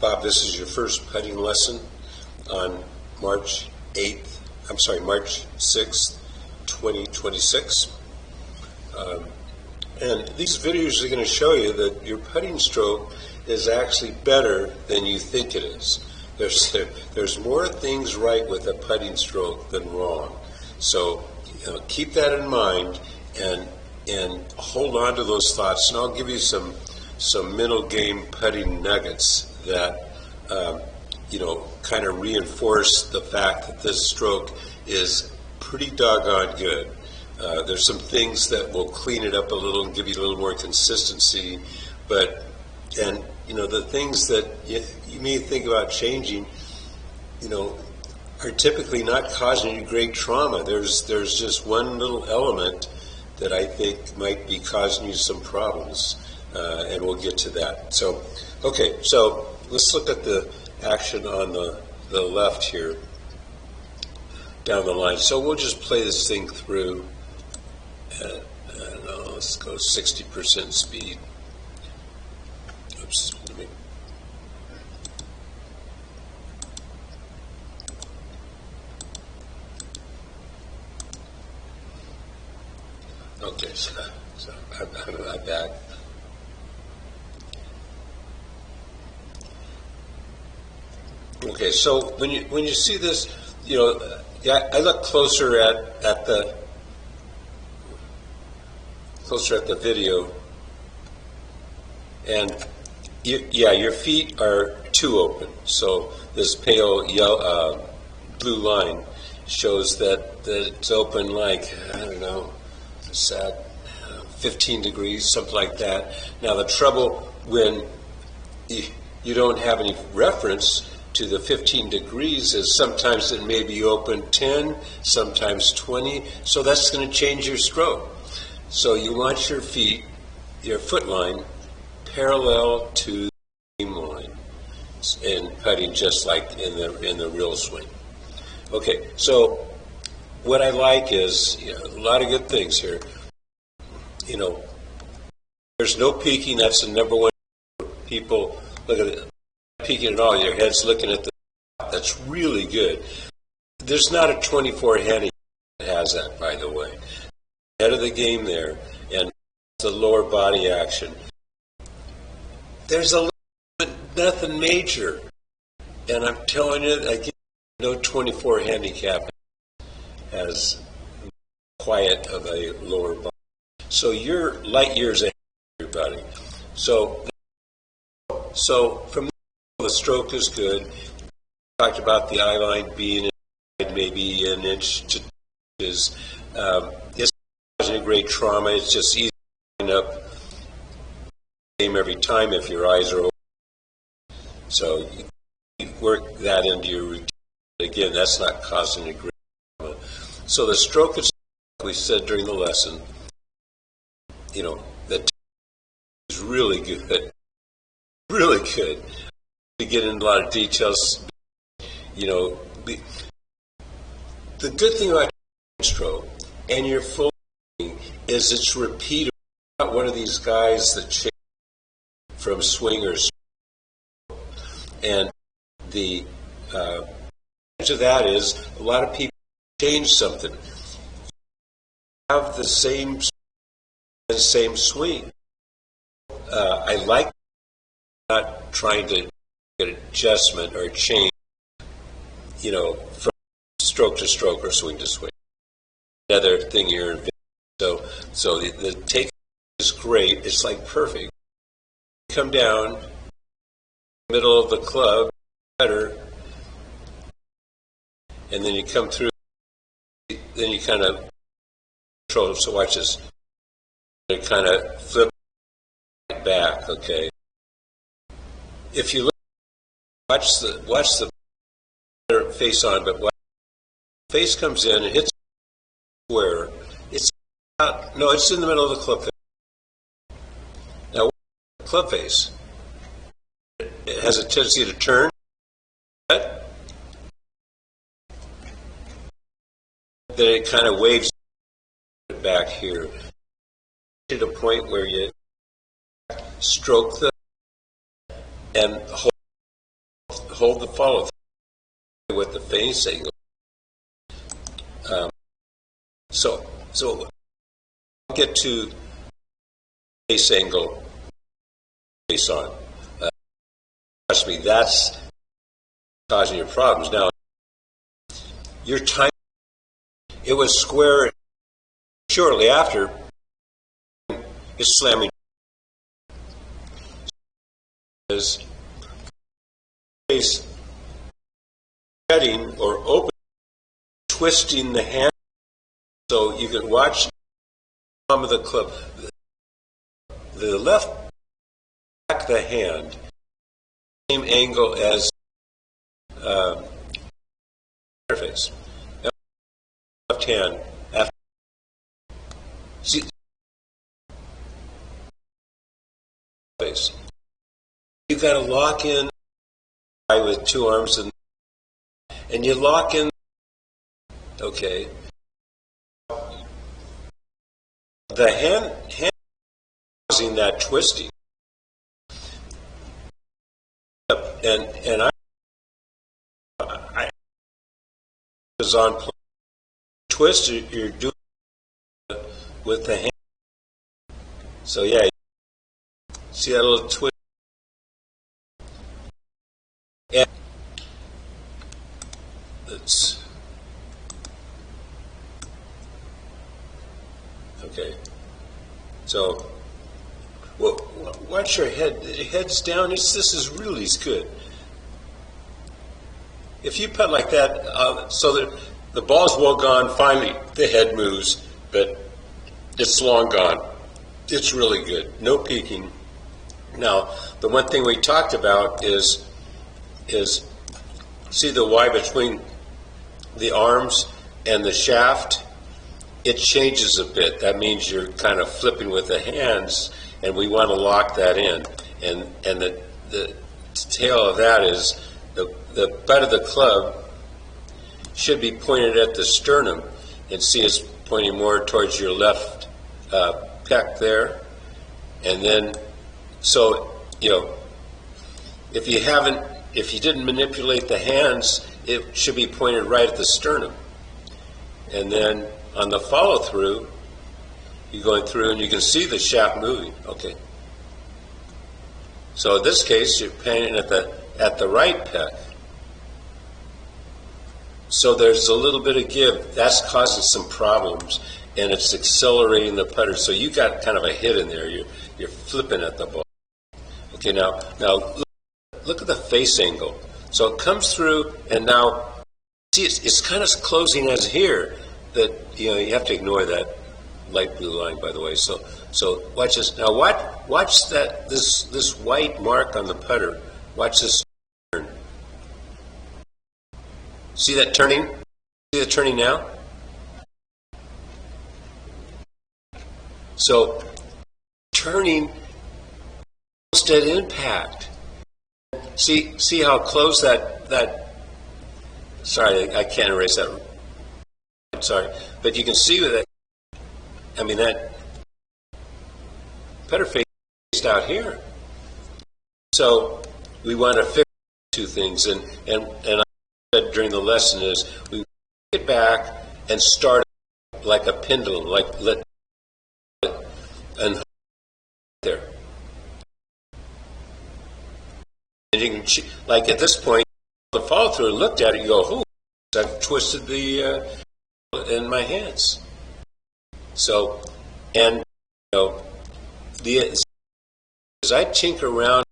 Bob, this is your first putting lesson on March 6th, 2026. And these videos are going to show you that your putting stroke is actually better than you think it is. There's more things right with a putting stroke than wrong. So keep that in mind and hold on to those thoughts. And I'll give you some mental game putting nuggets that kind of reinforce the fact that this stroke is pretty doggone good. There's some things that will clean it up a little and give you a little more consistency, the things that you may think about changing, are typically not causing you great trauma. There's just one little element that I think might be causing you some problems, and we'll get to that. So let's look at the action on the left here, down the line. So we'll just play this thing through at, let's go 60% speed. Oops, okay, so I'm back. Okay, so when you see this, I look closer at the video, and your feet are too open. So this pale yellow, blue line shows that it's open like, I don't know, it's at 15 degrees, something like that. Now the trouble when you don't have any reference to the 15 degrees is sometimes it may be open 10, sometimes 20, so that's going to change your stroke. So you want your feet, your foot line, parallel to the game line, and putting just like in the real swing. Okay, so what I like is a lot of good things here. There's no peeking. That's the number one. People look at it. Peeking at all, your head's looking at the top. That's really good. There's not a 24 handicap that has that, by the way. Head of the game there, and the lower body action. There's a little bit, nothing major, and I'm telling you, again, no 24 handicap has quiet of a lower body. So you're light years ahead of everybody. So from the stroke is good. We talked about the eye line being maybe an inch to 2 inches. It's not a great trauma. It's just easy to line up the same every time if your eyes are open. So you work that into your routine. Again, that's not causing a great trauma. So the stroke is, like we said during the lesson, that is really good. Really good. To get into a lot of details, the good thing about stroke and your full is it's repeatable. Not one of these guys that change from swingers, and the to that is a lot of people change something. Have the same swing. I like not trying to get adjustment or change, from stroke to stroke or swing to swing. Another thing here, so the take is great. It's like perfect. Come down, middle of the club, better, and then you come through. Then you kind of control. So watch this. You kind of flip back. Okay. If you look, watch the face on, but watch, face comes in and hits square. It's in the middle of the club face. Now, club face, it has a tendency to turn. Then it kind of waves back here to the point where you stroke the and hold hold the follow through with the face angle. So I'll get to face angle face on. Trust me, that's causing your problems. Now, your time, it was square shortly after, it's slamming. Is face setting or open, twisting the hand, so you can watch the palm of the club. The left back of the hand, same angle as face. Left hand after. See, face. You got to lock in with two arms and you lock in. Okay. The hand causing that twisting. And I was on twist. You're doing with the hand. So yeah, see that little twist. And it's okay. So, well, watch your head. Head's down. This is really good. If you putt like that, so that the ball's well gone. Finally, the head moves, but it's long gone. It's really good. No peeking. Now, the one thing we talked about is see the Y between the arms and the shaft? It changes a bit. That means you're kind of flipping with the hands, and we want to lock that in. And the tail of that is the butt of the club should be pointed at the sternum, and see it's pointing more towards your left pec there. And then, so, you know, if you didn't manipulate the hands, it should be pointed right at the sternum. And then on the follow through, you're going through and you can see the shaft moving. Okay. So in this case, you're pointing at the right pec. So there's a little bit of give. That's causing some problems, and it's accelerating the putter. So you got kind of a hit in there. You're flipping at the ball. Okay, now look at the face angle. So it comes through, and now see it's kind of closing as here. That you have to ignore that light blue line, by the way. So watch this. Now watch that this white mark on the putter. Watch this turn. See that turning? See the turning now? So turning almost at impact. See how close that. Sorry, I can't erase that. Sorry, but you can see that. I mean, that putter faced out here. So we want to fix two things, and I said during the lesson is we get back and start like a pendulum, like let it and there. And you can, like at this point, the follow through and looked at it, you go, "Oh, I've twisted the in my hands." So, and as I tinker around